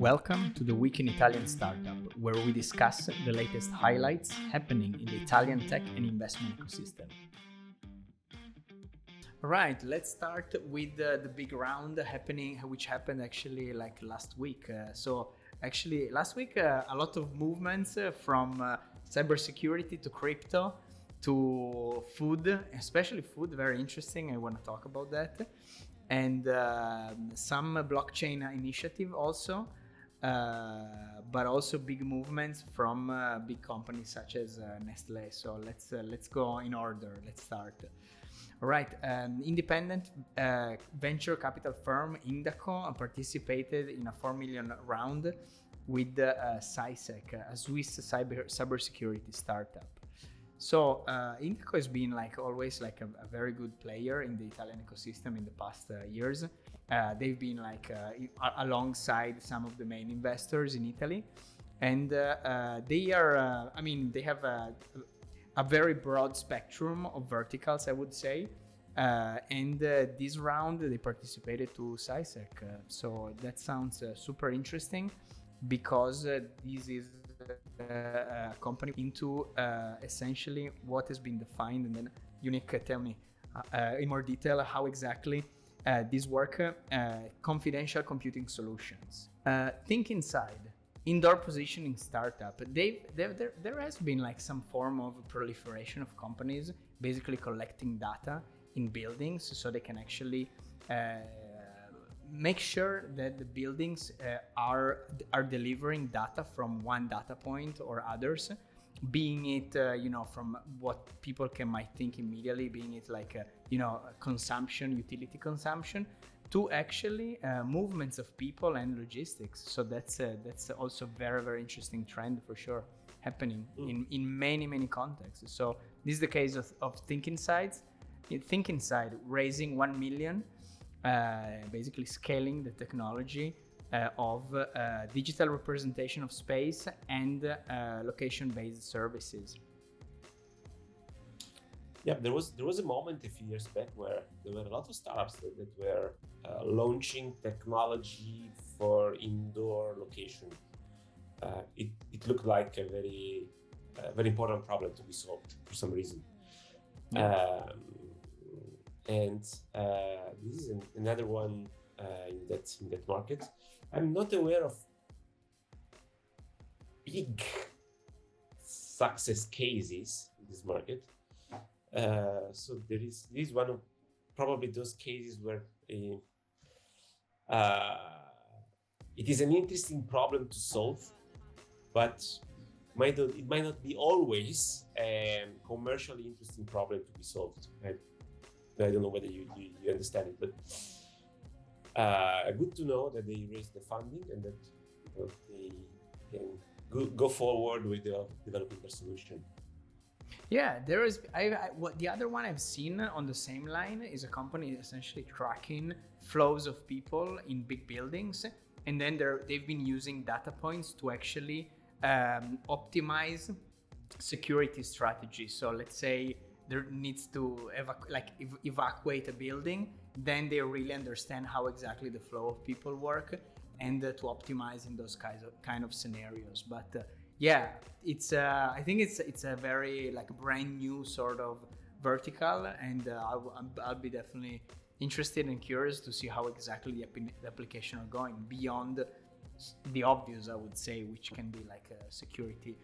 Welcome to the Week in Italian Startup, where we discuss the latest highlights happening in the Italian tech and investment ecosystem. All right, let's start with the big round which happened actually like last week. Last week, a lot of movements from cybersecurity to crypto to food, especially food, very interesting. I want to talk about that. And some blockchain initiative also, but also big movements from big companies such as Nestlè. So let's go in order. Let's start. All right, independent venture capital firm Indaco participated in a 4 million round with Cysec, a Swiss cybersecurity startup. So Indaco has been always a very good player in the Italian ecosystem in the past years. They've been alongside some of the main investors in Italy, and they are. They have a very broad spectrum of verticals, I would say. And this round they participated to Cysec. So that sounds super interesting because this is a company into essentially what has been defined. And then Unique, tell me in more detail how exactly this work, confidential computing solutions. Thinkinside, indoor positioning startup. There has been some form of proliferation of companies basically collecting data in buildings so they can actually make sure that the buildings are delivering data from one data point or others, being it from what people might think immediately, being it consumption, utility consumption, to actually movements of people and logistics. So that's also very, very interesting trend for sure happening in many contexts. So this is the case of Thinkinside raising 1 million, basically scaling the technology of digital representation of space and location-based services. Yeah, there was a moment a few years back where there were a lot of startups that were launching technology for indoor location. It looked like a very important problem to be solved for some reason. Yeah. And this is another one in that market. I'm not aware of big success cases in this market. So this is one of probably those cases where it is an interesting problem to solve, but it might not be always a commercially interesting problem to be solved. I don't know whether you understand it, but good to know that they raised the funding and that they can go forward with developing their solution. Yeah, there is. The other one I've seen on the same line is a company essentially tracking flows of people in big buildings, and then they've been using data points to actually optimize security strategies. So let's say there needs to evacuate a building, then they really understand how exactly the flow of people work and to optimize in those kind of scenarios. But yeah, it's I think it's a very brand new sort of vertical, and I'll be definitely interested and curious to see how exactly the application are going beyond the obvious, I would say, which can be security,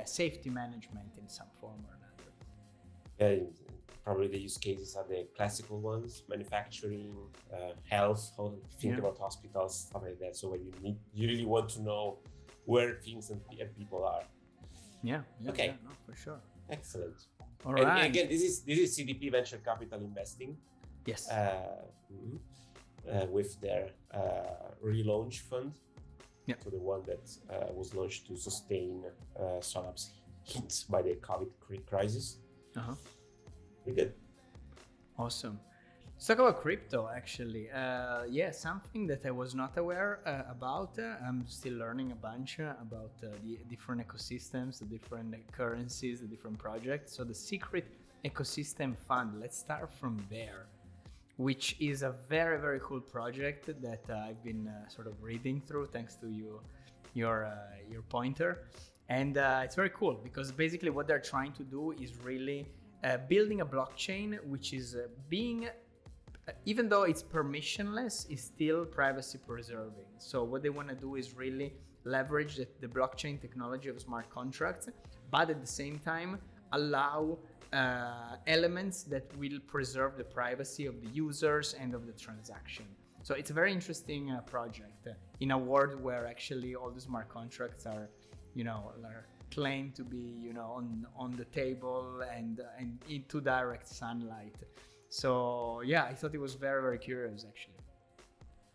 safety management in some form or another. Yeah, probably the use cases are the classical ones: manufacturing, health. Think about hospitals, stuff like that. So when you really want to know where things and people are. Yeah. Okay. Yeah, no, for sure. Excellent. All right. And again, this is CDP Venture Capital investing. Yes. With their relaunch fund. Yeah. So the one that was launched to sustain startups hit by the COVID crisis. Pretty good. Awesome. Let's talk about crypto, actually. Something that I was not aware about. I'm still learning a bunch about the different ecosystems, the different currencies, the different projects. So the Secret Ecosystem Fund, let's start from there. which is a very, very cool project that I've been sort of reading through thanks to your pointer. And it's very cool because basically what they're trying to do is really building a blockchain which is being, even though it's permissionless, is still privacy preserving. So what they want to do is really leverage the blockchain technology of smart contracts, but at the same time allow elements that will preserve the privacy of the users and of the transaction. So it's a very interesting project in a world where actually all the smart contracts are, are claimed to be, on the table and into direct sunlight. So yeah, I thought it was very, very curious actually.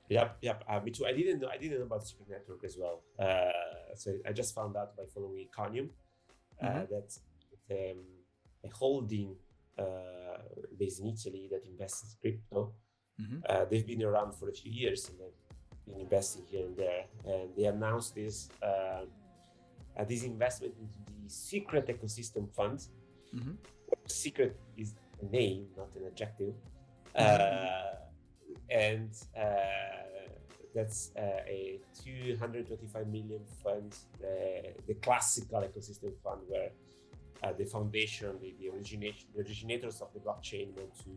Yep. Me too. I didn't know about Secret Network as well. So I just found out by following Iconium that a holding based in Italy that invests in crypto. They've been around for a few years and they've been investing here and there. And they announced this investment into the Secret Ecosystem Fund. Secret is a name, not an adjective. And that's a 225 million fund, the classical ecosystem fund where the foundation, the originators of the blockchain want to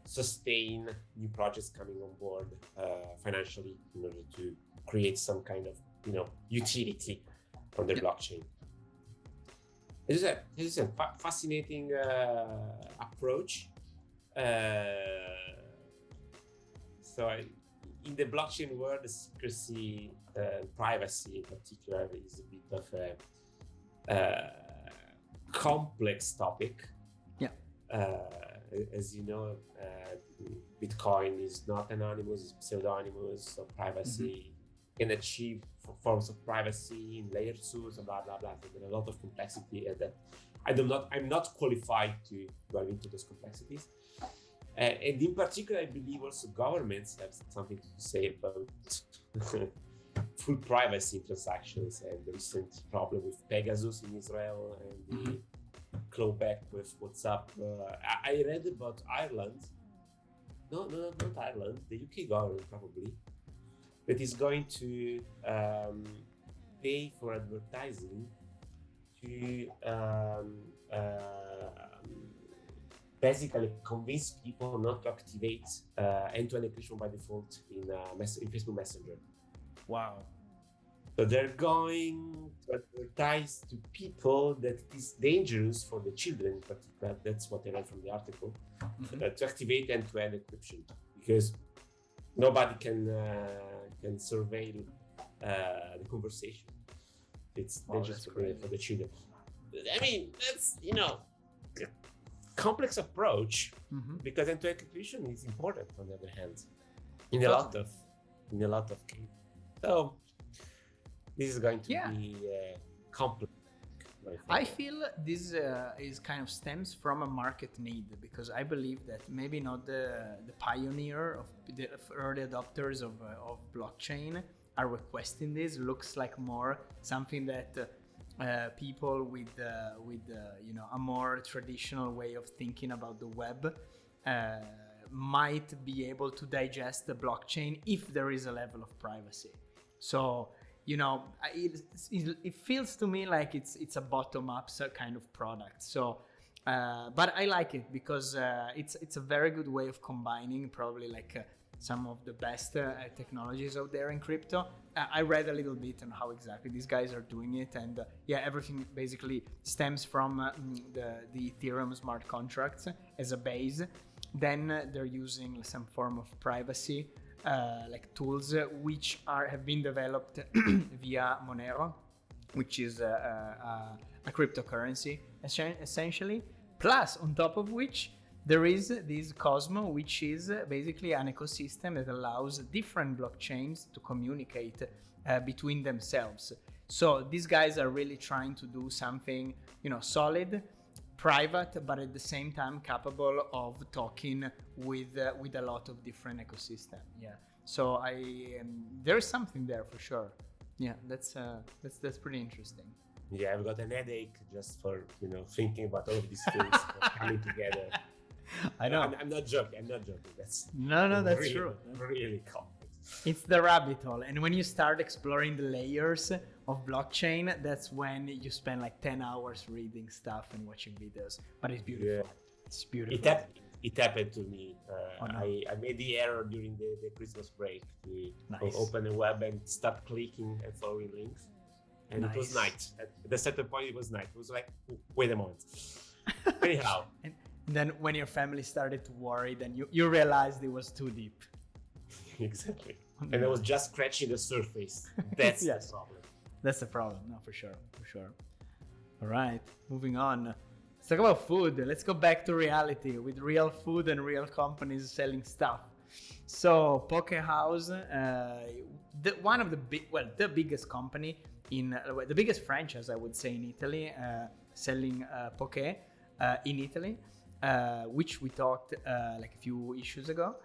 sustain new projects coming on board financially in order to create some kind of utility on the blockchain. This is a fascinating approach. So in the blockchain world, the secrecy, privacy in particular, is a bit of a complex topic. Yeah. As you know, Bitcoin is not anonymous, it's pseudonymous, so privacy can achieve forms of privacy in layer 2, so blah, blah, blah. So there's a lot of complexity and I'm not qualified to delve into those complexities. And in particular, I believe also governments have something to say about full privacy in transactions and the recent problem with Pegasus in Israel and the clawback with WhatsApp. I read about Ireland. No, not Ireland. The UK government probably. That is going to pay for advertising to basically convince people not to activate end-to-end encryption by default in Facebook Messenger. Wow. So they're going to advertise to people that it is dangerous for the children in particular. That's what I read from the article. To activate end-to-end encryption because nobody can surveil the conversation. It's dangerous for the children. I mean, that's a complex approach because end-to-end encryption is important. On the other hand, in a lot of cases. So this is going to be complex. I feel this is kind of stems from a market need because I believe that maybe not the pioneer of the early adopters of blockchain are requesting this. Looks like more something that people with a more traditional way of thinking about the web might be able to digest the blockchain if there is a level of privacy. So it feels to me like it's a bottom-up kind of product. So, but I like it because it's a very good way of combining probably some of the best technologies out there in crypto. I read a little bit on how exactly these guys are doing it, and everything basically stems from the Ethereum smart contracts as a base. Then they're using some form of privacy. Tools which have been developed via Monero, which is a cryptocurrency essentially. Plus, on top of which, there is this Cosmo, which is basically an ecosystem that allows different blockchains to communicate between themselves. So these guys are really trying to do something, solid, private, but at the same time capable of talking with a lot of different ecosystem. So there's something there for sure. That's pretty interesting. I've got an headache just for thinking about all of these things coming together. I know. I'm not joking. I'm not joking. That's No, that's really, true. really complex. It's the rabbit hole. And when you start exploring the layers of blockchain, that's when you spend like 10 hours reading stuff and watching videos. But it's beautiful. Yeah. It's beautiful. It happened to me. Oh, no. I made the error during the Christmas break to Nice. open a web and start clicking and following links. And it was Nice. night. At the certain point, it was night. It was like, wait a moment. Anyhow. And then when your family started to worry, then you realized it was too deep. Exactly. And I was just scratching the surface. That's Yes. the problem. That's the problem. No, for sure. All right, moving on. Let's talk about food. Let's go back to reality with real food and real companies selling stuff. So Poké House, one of the the biggest company the biggest franchise, I would say, in Italy, selling Poké in Italy, which we talked like a few issues ago.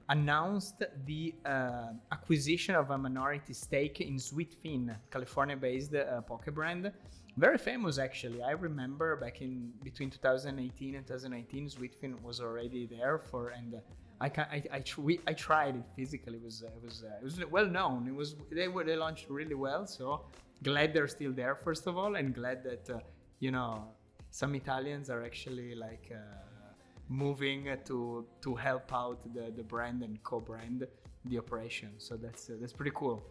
Announced the acquisition of a minority stake in Sweetfin, California-based Poké brand. Very famous, actually. I remember back in between 2018 and 2019, Sweetfin was already there and I tried it physically. It was well known. They launched really well. So glad they're still there, first of all, and glad that some Italians are actually like moving to help out the brand and co-brand the operation. So that's pretty cool.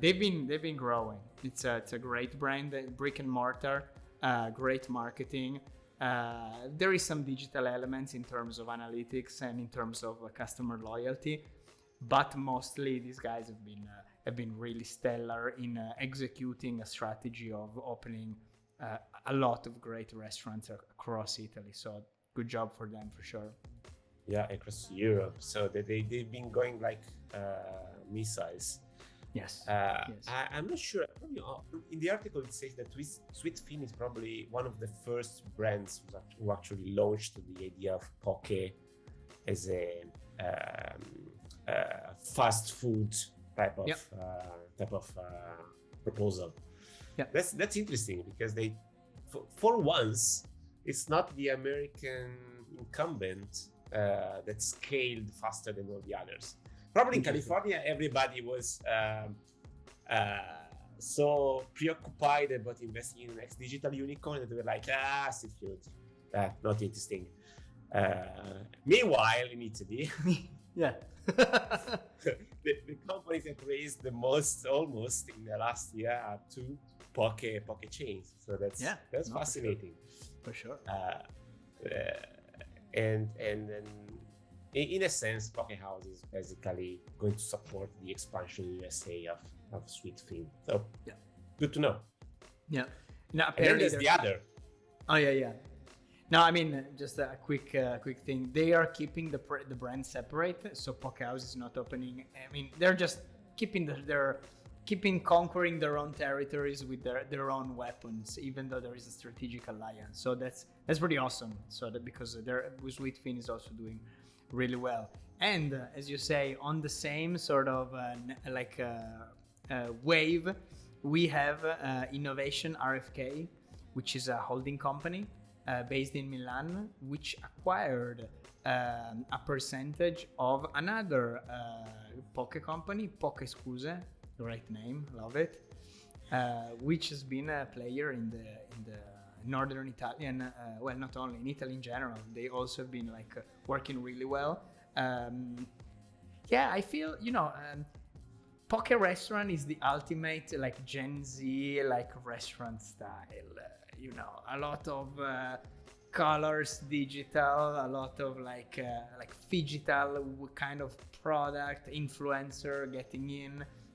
They've been growing. It's a great brand, brick and mortar, great marketing. There is some digital elements in terms of analytics and in terms of customer loyalty, but mostly these guys have been really stellar in executing a strategy of opening a lot of great restaurants across Italy. So good job for them, for sure. Yeah, across Europe. So they've been going like missiles. Yes. Yes. I'm not sure. In the article, it says that Sweetfin is probably one of the first brands who actually launched the idea of Poké as a fast food type of proposal. Yeah, that's interesting because they, for once, it's not the American incumbent that scaled faster than all the others. Probably in California, everybody was so preoccupied about investing in the next digital unicorn that they were like, still cute, not interesting. Meanwhile, in Italy, yeah, the companies that raised the most, almost in the last year, are two Poké chains. So that's fascinating. For sure. And in a sense, Poké House is basically going to support the expansion in USA of Sweetfin. So yeah, good to know. Yeah. Now, and then there's the other. Oh yeah. No, I mean, just a quick thing. They are keeping the brand separate, so Poké House is not opening. I mean, they're just keeping conquering their own territories with their own weapons, even though there is a strategic alliance. So that's pretty awesome. So that because Sweetfin is also doing really well, and as you say, on the same sort of wave, we have Innovation RFK, which is a holding company based in Milan, which acquired a percentage of another Poké company, Poké Scuse, great name, love it, which has been a player in the northern Italian, well, not only in Italy in general, they also have been like working really well. I feel Poké restaurant is the ultimate like Gen Z like restaurant style. A lot of colors, digital, a lot of like phygital kind of product, influencer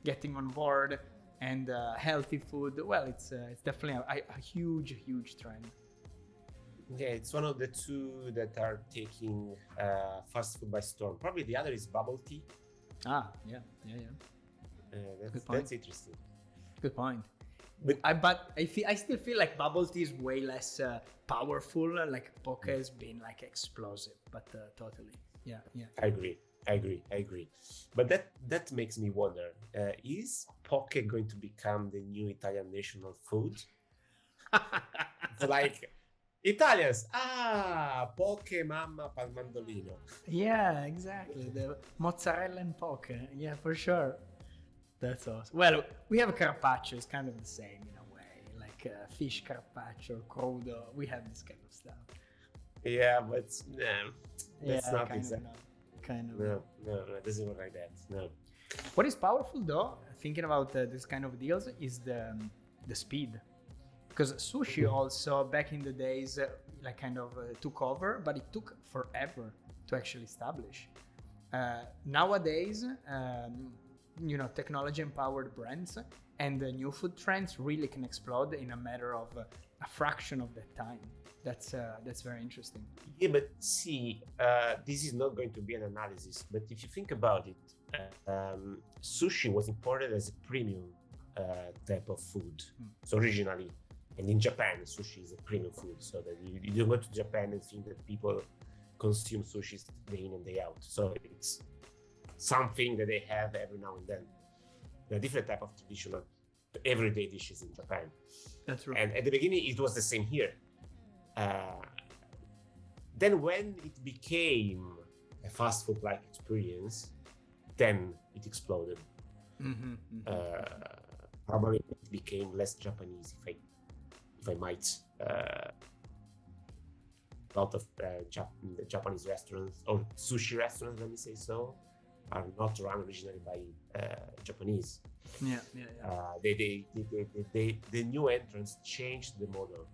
getting on board, and healthy food. Well, it's definitely a huge trend. Yeah, it's one of the two that are taking fast food by storm. Probably the other is bubble tea. Yeah. That's interesting. Good point. But I still feel like bubble tea is way less powerful. Like Poké has been like explosive, but totally. Yeah. I agree. But that makes me wonder: is Poké going to become the new Italian national food? So like, Italians. Poké, mamma, mandolino. Yeah, exactly. The mozzarella and poke. Yeah, for sure. That's awesome. Well, we have carpaccio. It's kind of the same in a way, like fish carpaccio, crudo. We have this kind of stuff. Yeah, but that's not kind exactly. Kind of. No, it doesn't work like that. No. What is powerful though, thinking about this kind of deals, is the speed. Because sushi also back in the days like kind of took over, but it took forever to actually establish. Nowadays, technology empowered brands and the new food trends really can explode in a matter of a fraction of that time. That's very interesting. Yeah, but see, this is not going to be an analysis, but if you think about it, sushi was imported as a premium type of food. So originally, and in Japan, sushi is a premium food. So that you don't go to Japan and think that people consume sushi day in and day out. So it's something that they have every now and then. There are different type of traditional everyday dishes in Japan. That's right. And at the beginning, it was the same here. Then when it became a fast food-like experience, then it exploded. Probably it became less Japanese, if I might. A lot of Japanese restaurants, or sushi restaurants, let me say so, are not run originally by Japanese. Yeah. The new entrants changed the model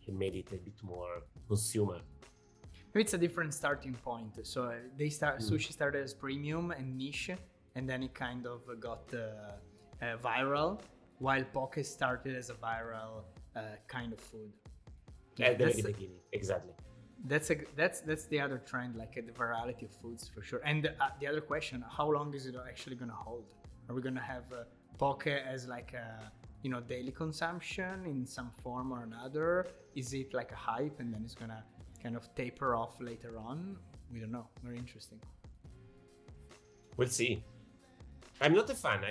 and made it a bit more consumer. Maybe it's a different starting point. So sushi started as premium and niche, and then it kind of got viral, while Poké started as a viral kind of food. At the very beginning, exactly. That's the other trend, like the virality of foods for sure. And the other question: how long is it actually going to hold? Are we going to have Poké as like a daily consumption in some form or another? Is it like a hype and then it's going to kind of taper off later on? We don't know. Very interesting. We'll see. I'm not a fan.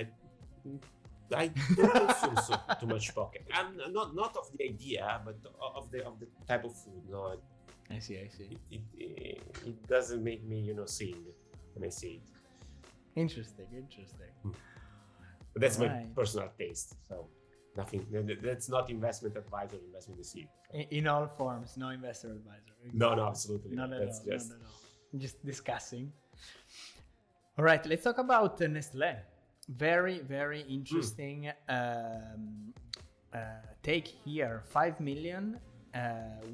I don't consume too much Poké. I'm not of the idea, but of the type of food. No, I see. It doesn't make me sing when I see it. Interesting. But that's my personal taste. So nothing. That's not investment advisor, investment decision. In all forms, no investor advisor. No, absolutely. Not at all. Just discussing. All right, let's talk about Nestlè. Very, very interesting take here. 5 million,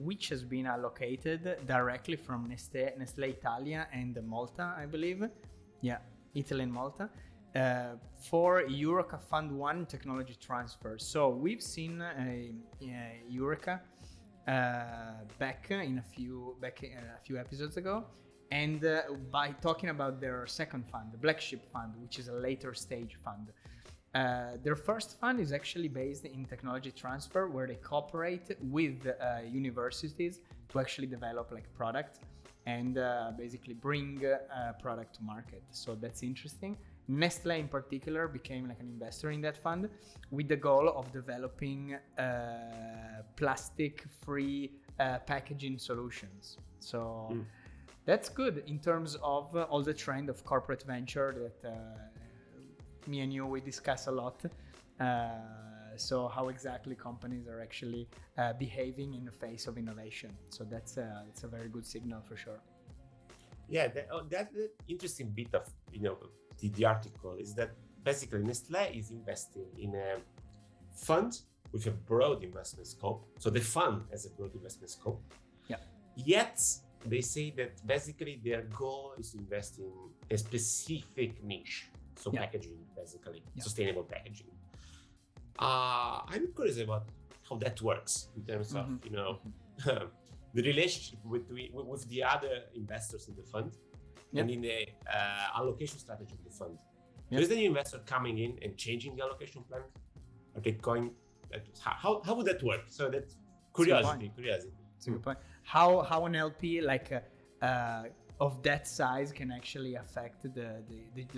which has been allocated directly from Nestlè Italia and Malta, I believe. Yeah, Italy and Malta. For Eureka Fund 1 technology transfer. So we've seen Eureka back a few episodes ago, and by talking about their second fund, the Black Sheep Fund, which is a later stage fund. Their first fund is actually based in technology transfer, where they cooperate with universities to actually develop like product and basically bring product to market. So that's interesting. Nestlè in particular became like an investor in that fund with the goal of developing plastic-free packaging solutions. So that's good in terms of all the trend of corporate venture that me and you, we discuss a lot. So how exactly companies are actually behaving in the face of innovation. So that's a very good signal for sure. Yeah, that interesting bit of the article is that basically Nestlé is investing in a fund with a broad investment scope. So the fund has a broad investment scope. Yeah. Yet they say that basically their goal is to invest in a specific niche. So packaging, basically, sustainable packaging. I'm curious about how that works in terms of the relationship with the other investors in the fund and in the allocation strategy of the fund. So is the new investor coming in and changing the allocation plan? Are they going? How would that work? So that's curiosity. It's a good point. How an LP of that size can actually affect the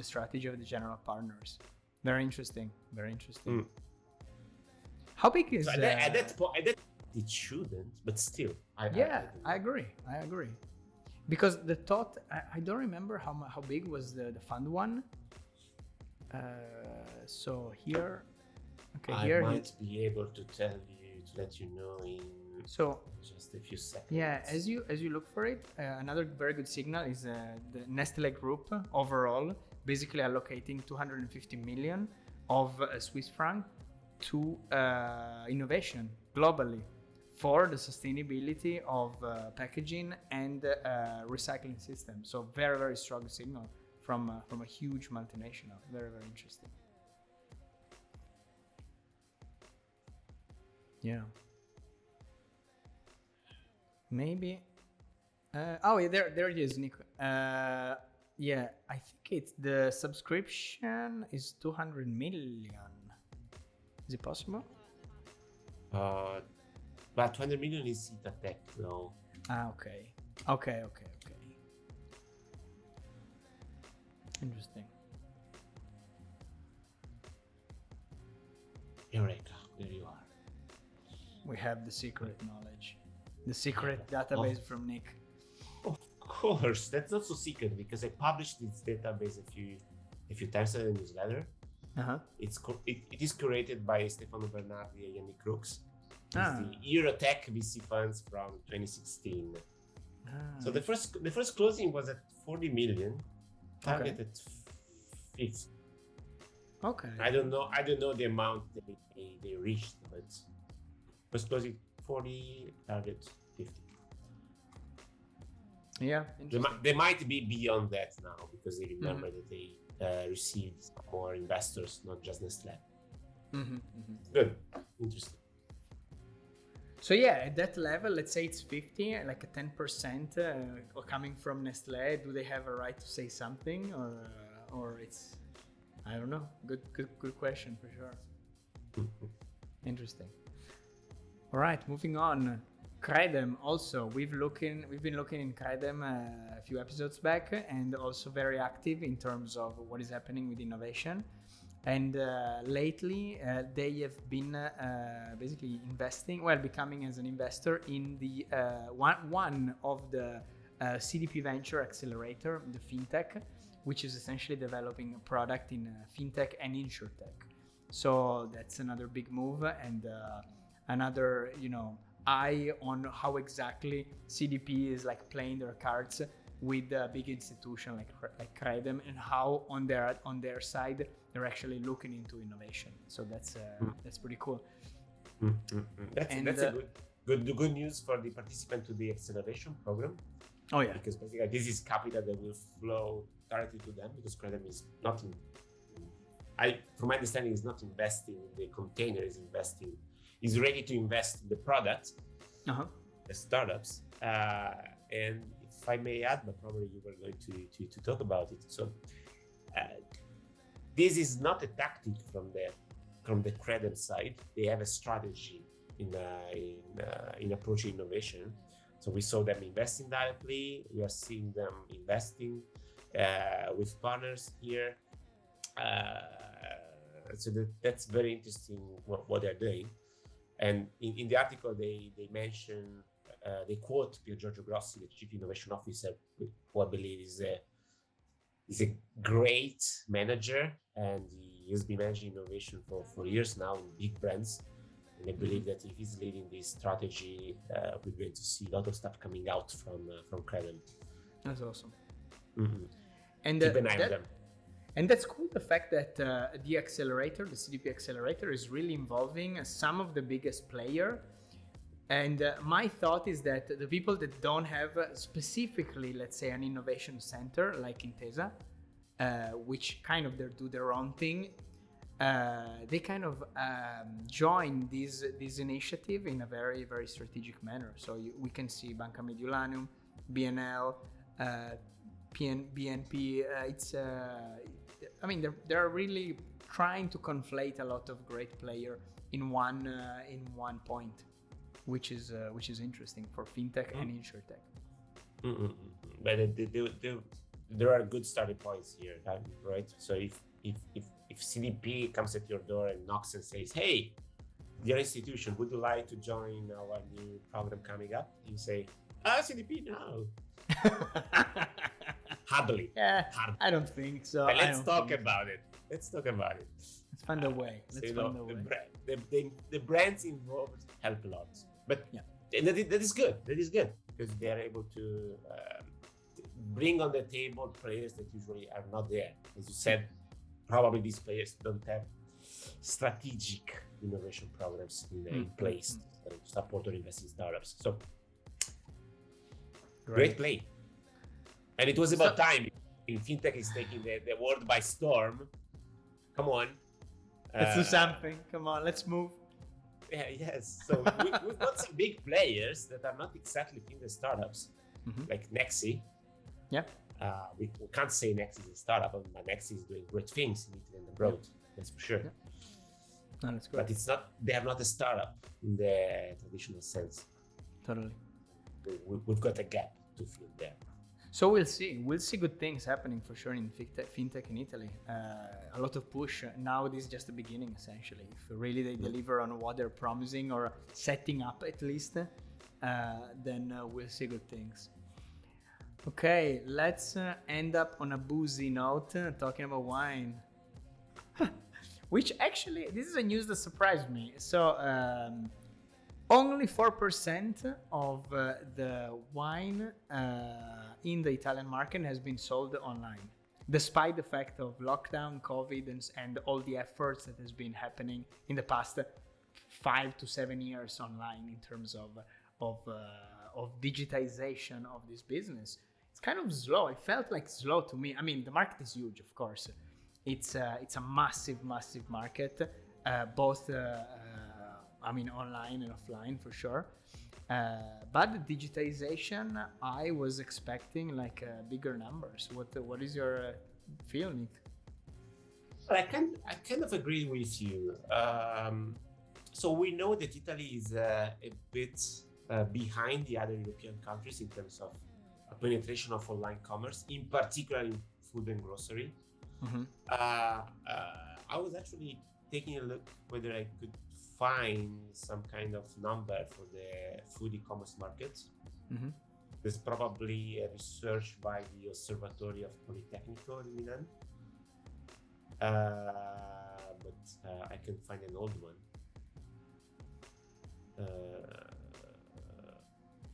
strategy of the general partners. Very interesting. How big is at that it shouldn't, but still, I agree. Because the thought, I don't remember how big was the fund one. So here, okay, I might be able to let you know in just a few seconds. Yeah, as you look for it, another very good signal is the Nestlè Group overall basically allocating 250 million of Swiss franc to innovation globally for the sustainability of packaging and recycling system. So very, very strong signal from a huge multinational. Very, very interesting. Yeah. Maybe. Oh, yeah, there it is, Nico. Yeah, I think it's the subscription is 200 million. Is it possible? But 200 million is Tech, though. Okay. Interesting. Eureka, there you are. We have the secret knowledge. The secret database from Nick. Of course, that's not so secret because I published this database a few times in the newsletter. It is curated by Stefano Bernardi and Yannick Crooks. It's the Eurotech VC funds from 2016. So the first closing was at 40 million, target at 50. Okay. I don't know the amount they reached, but first closing 40, target 50. Yeah, they might be beyond that now because they remember that they received more investors, not just Nestlè. Good, interesting. So yeah, at that level, let's say it's 50, like a 10% coming from Nestlè. Do they have a right to say something, or it's, I don't know. Good question for sure. Interesting. All right, moving on. Credem also. We've been looking in Credem a few episodes back, and also very active in terms of what is happening with innovation. And lately, they have been basically becoming as an investor in the one of the CDP Venture Accelerator, the FinTech, which is essentially developing a product in FinTech and InsurTech. So that's another big move and another, eye on how exactly CDP is like playing their cards with a big institution like Credem, and how on their side they're actually looking into innovation. So that's pretty cool. That's a good news for the participant to the acceleration program. Oh yeah, because basically this is capital that will flow directly to them, because Credem is not from my understanding, is not investing in the container, is ready to invest in the product, the startups. And if I may add, but probably you were going to talk about it. So this is not a tactic from the Credem side. They have a strategy in approaching innovation. So we saw them investing directly. We are seeing them investing with partners here. So that's very interesting what they're doing. And in the article, they mention, they quote Giorgio Grossi, the Chief Innovation Officer, who I believe is a great manager, and he has been managing innovation for years now in big brands. And I believe that if he's leading this strategy, we're going to see a lot of stuff coming out from Credem. That's awesome. And keep an eye on them. And that's cool, the fact that the accelerator, the CDP accelerator, is really involving some of the biggest players. And my thought is that the people that don't have specifically, let's say, an innovation center like Intesa, which kind of do their own thing, they kind of join this initiative in a very, very strategic manner. So we can see Banca Mediolanum, BNL, BNP. They're really trying to conflate a lot of great players in one point, which is interesting for fintech and insurtech. But there are good starting points here, right? So if CDP comes at your door and knocks and says, "Hey, Dear institution, would you like to join our new program coming up? You say, CDP, no. Hardly. Yeah, I don't think so. But let's talk about it. Let's find a way. The brands involved help a lot. But that is good. That is good because they are able to bring on the table players that usually are not there. As you said, probably these players don't have strategic innovation programs in place to support or invest in startups. So great play. And it was about time. Fintech is taking the world by storm. Come on. Let's do something. Come on, let's move. Yes. So we've got some big players that are not exactly fintech startups, like Nexi. Yeah. We can't say Nexi is a startup, but Nexi is doing great things in Italy and abroad. That's for sure. Yeah. No, that's good. But it's not. They are not a startup in the traditional sense. Totally. We've got a gap to fill there. So we'll see good things happening for sure in fintech in Italy. A lot of push. Now this is just the beginning, essentially. If really they deliver on what they're promising or setting up at least, then we'll see good things. Okay, let's end up on a boozy note, talking about wine. Which actually, this is a news that surprised me. So only 4% of the wine in the Italian market has been sold online, despite the fact of lockdown, COVID, and all the efforts that has been happening in the past 5 to 7 years online in terms of digitization of this business. It's kind of slow. It felt like slow to me. I mean, the market is huge, of course. It's a massive market, both online and offline for sure. But the digitization, I was expecting like bigger numbers. What is your feeling? I kind of agree with you. So we know that Italy is a bit behind the other European countries in terms of penetration of online commerce, in particular in food and grocery. I was actually taking a look whether I could find some kind of number for the food e-commerce market. There's probably a research by the Osservatorio of Politecnico in Milan, but I can find an old one.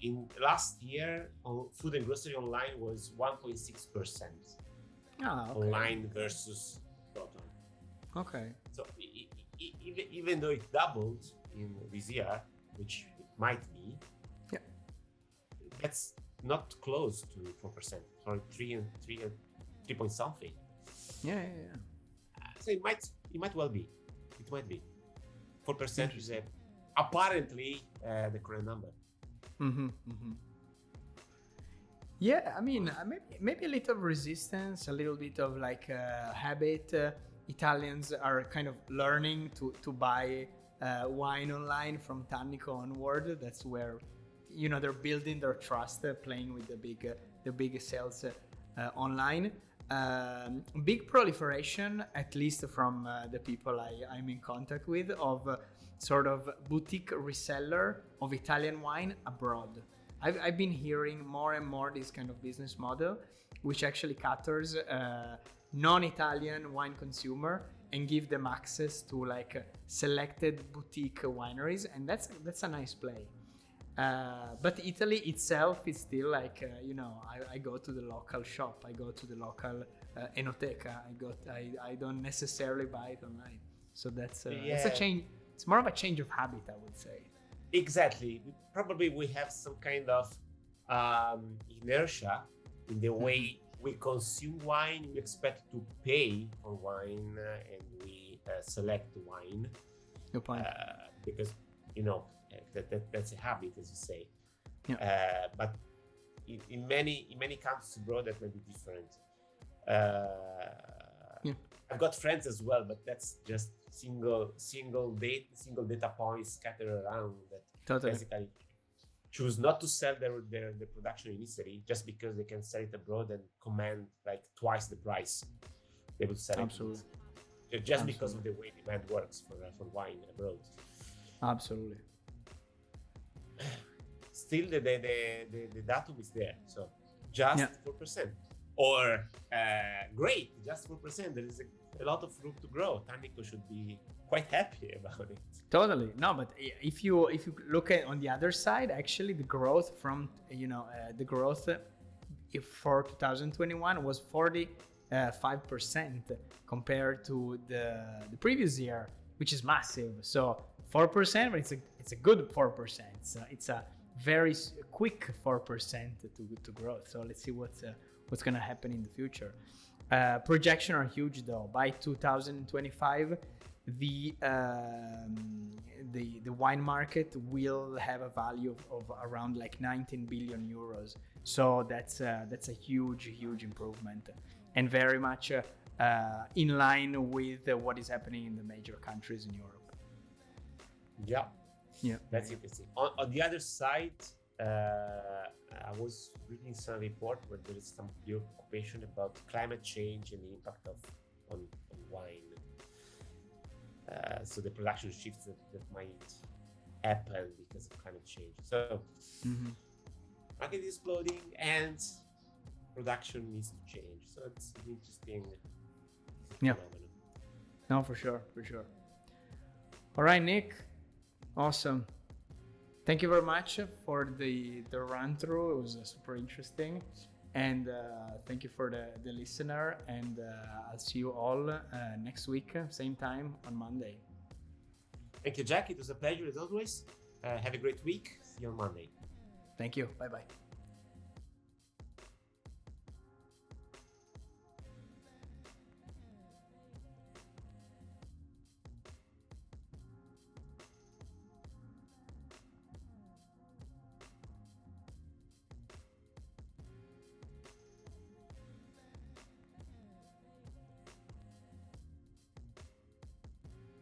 In last year, food and grocery online was 1.6%. Online versus total. Okay. So even though it doubled in this year, which it might be, that's not close to 4%. Sorry, 3 point something. Yeah. So it might well be. It might be. 4% is apparently the current number. Yeah, I mean, maybe a little resistance, a little bit of like habit. Italians are kind of learning to buy wine online from Tannico onward. That's where, they're building their trust, playing with the big sales online. Big proliferation, at least from the people I'm in contact with, of sort of boutique reseller of Italian wine abroad. I've been hearing more and more this kind of business model, which actually caters non-Italian wine consumer and give them access to like selected boutique wineries, and that's a nice play. But Italy itself is still like I go to the local shop, I go to the local enoteca, I don't necessarily buy it online. So that's a change. It's more of a change of habit, I would say. Exactly. Probably we have some kind of inertia in the way we consume wine. We expect to pay for wine, and we select wine. Good point. Because that's a habit, as you say. But in many countries abroad, that may be different. I've got friends as well, but that's just single data points scattered around that basically choose not to sell their production in Italy just because they can sell it abroad and command like twice the price they would sell it. Just because of the way demand works for wine abroad. Absolutely. Still the datum is there, so just 4%. Or great, just 4%. There is a lot of room to grow. Tannico should be quite happy about it. Totally. No, but if you look at on the other side, actually the growth from the growth for 2021 was 45% compared to the previous year, which is massive. So 4%, but it's a good 4%. So it's a very quick 4% to growth. So let's see what's going to happen in the future. Projections are huge though. By 2025, the wine market will have a value of around like 19 billion euros. So that's a huge improvement, and very much in line with what is happening in the major countries in Europe. Yeah, that's interesting. On the other side, I was reading some report where there is some preoccupation about climate change and the impact on wine. So the production shifts that might happen because of climate change. So market is exploding and production needs to change. So it's an interesting phenomenon. No, for sure. All right, Nick. Awesome. Thank you very much for the run through. It was super interesting. And thank you for the listener. And I'll see you all next week, same time on Monday. Thank you, Jack. It was a pleasure as always. Have a great week. See you on Monday. Thank you. Bye-bye.